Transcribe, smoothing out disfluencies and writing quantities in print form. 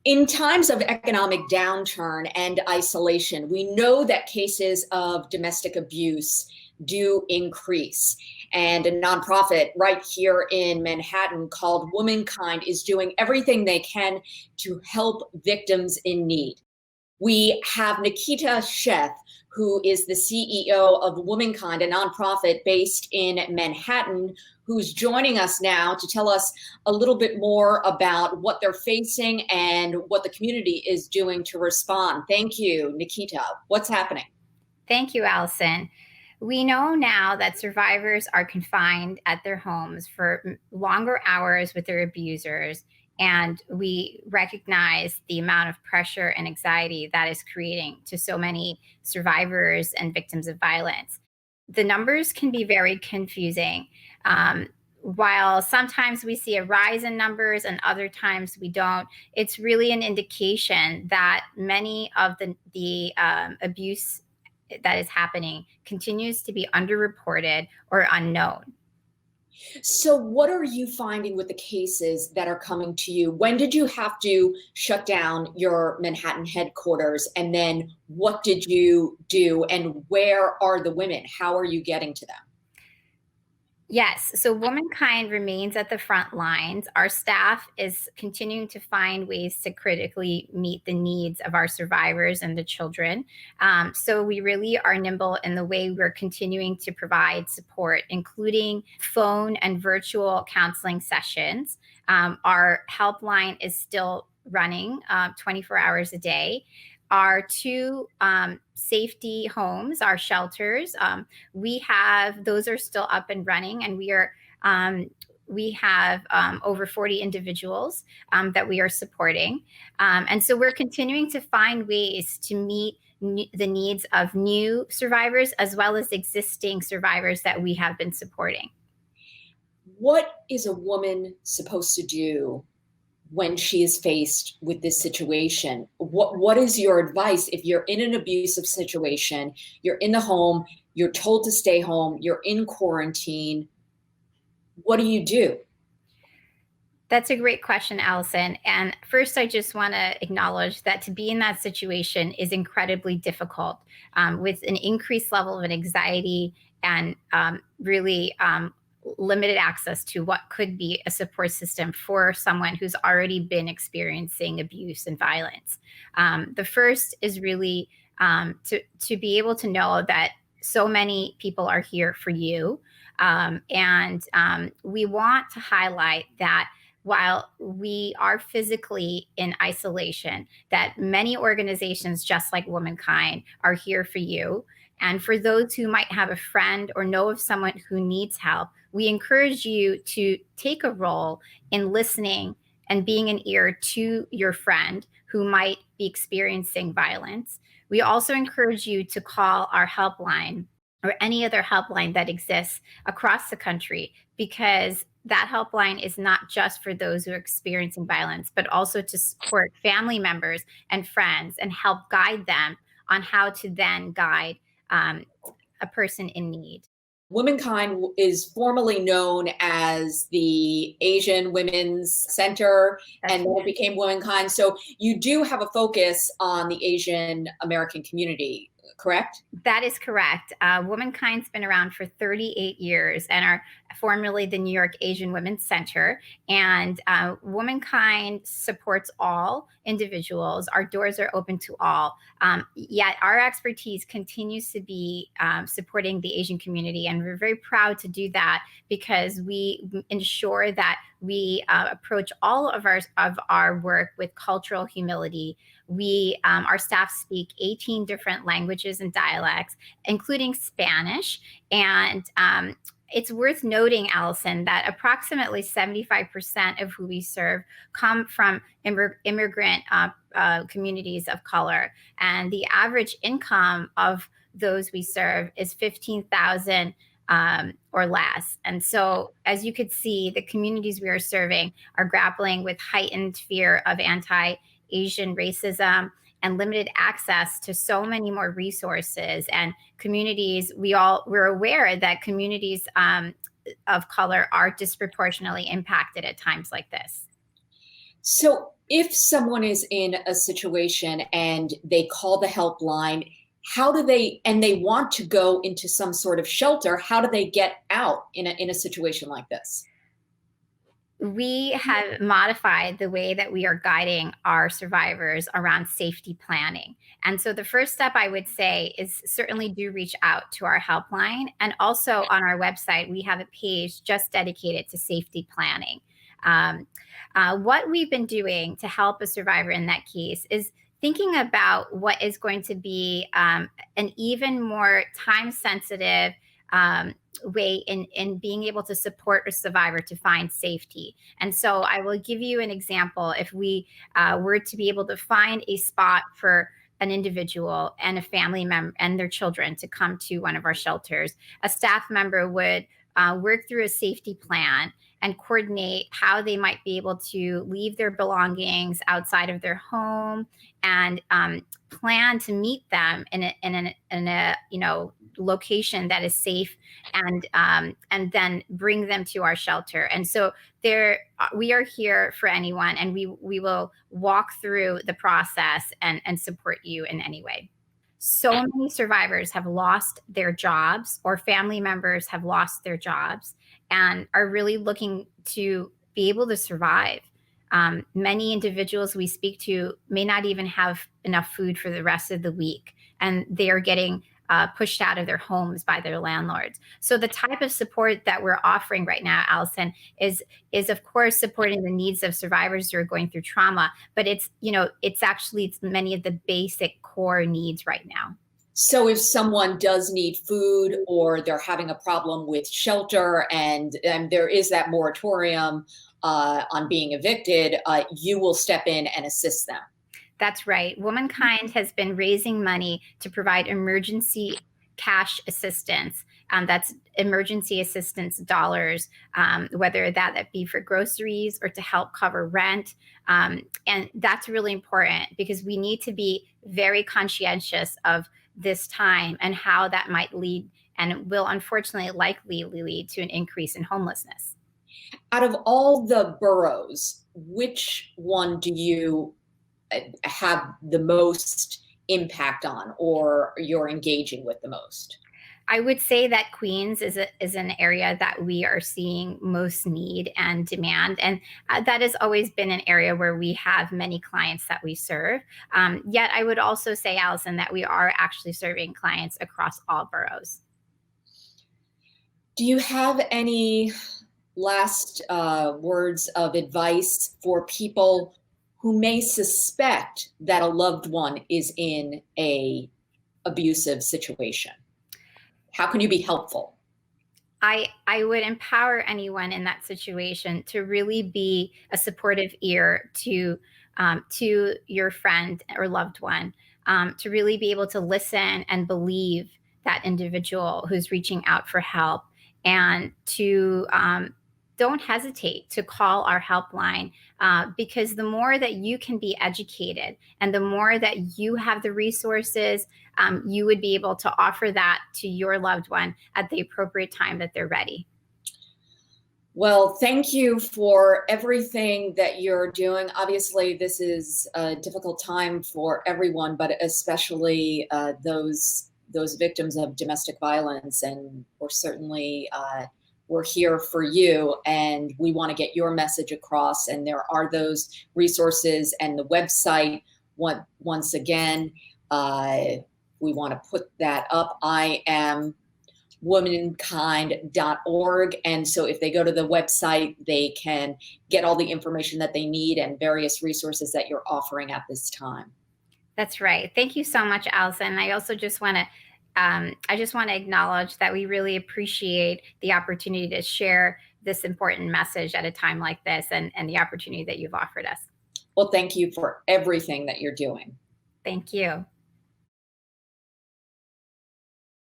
In times of economic downturn and isolation, we know that cases of domestic abuse do increase. And a nonprofit right here in Manhattan called Womankind is doing everything they can to help victims in need. We have Nikita Sheth, who is the CEO of Womankind, a nonprofit based in Manhattan, who's joining us now to tell us a little bit more about what they're facing and what the community is doing to respond. Thank you, Nikita. What's happening? Thank you, Allison. We know now that survivors are confined at their homes for longer hours with their abusers, and we recognize the amount of pressure and anxiety that is creating to so many survivors and victims of violence. The numbers can be very confusing. While sometimes we see a rise in numbers and other times we don't, it's really an indication that many of the abuse that is happening continues to be underreported or unknown. So, what are you finding with the cases that are coming to you? When did you have to shut down your Manhattan headquarters? And then what did you do? And where are the women? How are you getting to them? Yes, so Womankind remains at the front lines. Our staff is continuing to find ways to critically meet the needs of our survivors and the children. So we really are nimble in the way we're continuing to provide support, including phone and virtual counseling sessions. Our helpline is still running 24 hours a day. Our two safety homes, our shelters, we have those are still up and running, and we have over 40 individuals that we are supporting, and so we're continuing to find ways to meet the needs of new survivors as well as existing survivors that we have been supporting. What is a woman supposed to do when she is faced with this situation? What is your advice if you're in an abusive situation, you're in the home, you're told to stay home, you're in quarantine? What do you do? That's a great question, Allison. And first, I just want to acknowledge that to be in that situation is incredibly difficult, with an increased level of anxiety and really limited access to what could be a support system for someone who's already been experiencing abuse and violence. The first is really to be able to know that so many people are here for you. And we want to highlight that while we are physically in isolation, that many organizations, just like Womankind, are here for you. And for those who might have a friend or know of someone who needs help, we encourage you to take a role in listening and being an ear to your friend who might be experiencing violence. We also encourage you to call our helpline or any other helpline that exists across the country, because that helpline is not just for those who are experiencing violence, but also to support family members and friends and help guide them on how to then guide a person in need. Womankind is formally known as the Asian Women's Center, That's and then it became Womankind. So you do have a focus on the Asian American community, correct? That is correct. Womankind's been around for 38 years and are formerly the New York Asian Women's Center. And Womankind supports all individuals. Our doors are open to all. Yet our expertise continues to be supporting the Asian community. And we're very proud to do that because we ensure that we approach all of our work with cultural humility. Our staff speak 18 different languages and dialects, including Spanish. And it's worth noting, Allison, that approximately 75% of who we serve come from immigrant communities of color. And the average income of those we serve is 15,000 or less. And so, as you could see, the communities we are serving are grappling with heightened fear of anti-Asian racism and limited access to so many more resources and communities. We're aware that communities of color are disproportionately impacted at times like this. So if someone is in a situation and they call the helpline, how do they, and they want to go into some sort of shelter, how do they get out in a situation like this? We have modified the way that we are guiding our survivors around safety planning. And so the first step I would say is certainly do reach out to our helpline. And also on our website, we have a page just dedicated to safety planning. Um, what we've been doing to help a survivor in that case is thinking about what is going to be an even more time sensitive um, way in being able to support a survivor to find safety. And so I will give you an example. If we were to be able to find a spot for an individual and a family member and their children to come to one of our shelters, a staff member would work through a safety plan and coordinate how they might be able to leave their belongings outside of their home and plan to meet them in a location that is safe and then bring them to our shelter. And so there we are here for anyone, and we will walk through the process and support you in any way. So many survivors have lost their jobs, or family members have lost their jobs and are really looking to be able to survive. Many individuals we speak to may not even have enough food for the rest of the week, and they are getting pushed out of their homes by their landlords. So the type of support that we're offering right now, Allison, is of course supporting the needs of survivors who are going through trauma, but it's many of the basic core needs right now. So if someone does need food or they're having a problem with shelter and there is that moratorium on being evicted, you will step in and assist them. That's right. Womankind has been raising money to provide emergency cash assistance. That's emergency assistance dollars, whether that be for groceries or to help cover rent. And that's really important because we need to be very conscientious of this time and how that might lead and will unfortunately likely lead to an increase in homelessness. Out of all the boroughs, which one do you have the most impact on or you're engaging with the most? I would say that Queens is an area that we are seeing most need and demand, and that has always been an area where we have many clients that we serve. Yet, I would also say, Allison, that we are actually serving clients across all boroughs. Do you have any last words of advice for people who may suspect that a loved one is in a abusive situation? How can you be helpful? I would empower anyone in that situation to really be a supportive ear to your friend or loved one, to really be able to listen and believe that individual who's reaching out for help, and to don't hesitate to call our helpline, because the more that you can be educated and the more that you have the resources, you would be able to offer that to your loved one at the appropriate time that they're ready. Well, thank you for everything that you're doing. Obviously, this is a difficult time for everyone, but especially those victims of domestic violence. And we're here for you, and we want to get your message across. And there are those resources and the website. Once again, we want to put that up. I am womankind.org. And so if they go to the website, they can get all the information that they need and various resources that you're offering at this time. That's right. Thank you so much, Allison. I just want to acknowledge that we really appreciate the opportunity to share this important message at a time like this, and the opportunity that you've offered us. Well, thank you for everything that you're doing. Thank you.